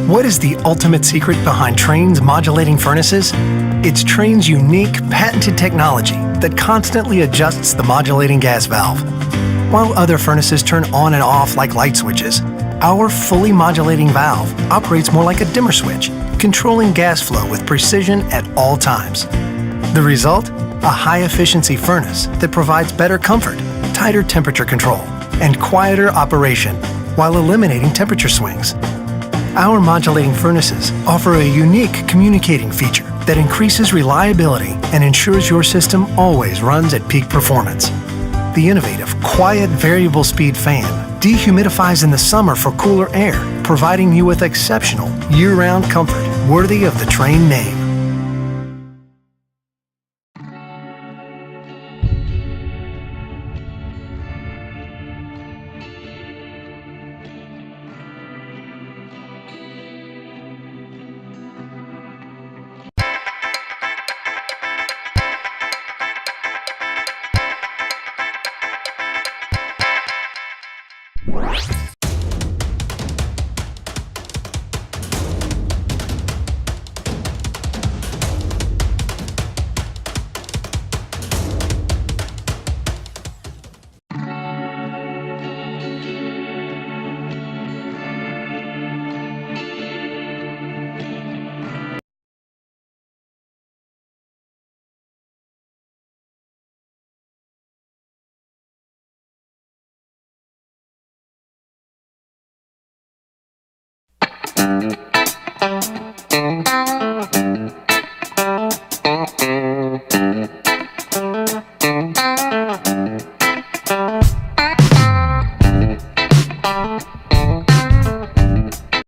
What is the ultimate secret behind Trane's modulating furnaces? It's Trane's unique, patented technology that constantly adjusts the modulating gas valve. While other furnaces turn on and off like light switches, our fully modulating valve operates more like a dimmer switch, controlling gas flow with precision at all times. The result? A high-efficiency furnace that provides better comfort, tighter temperature control, and quieter operation while eliminating temperature swings. Our modulating furnaces offer a unique communicating feature that increases reliability and ensures your system always runs at peak performance. The innovative, quiet variable speed fan dehumidifies in the summer for cooler air, providing you with exceptional year-round comfort worthy of the Trane name.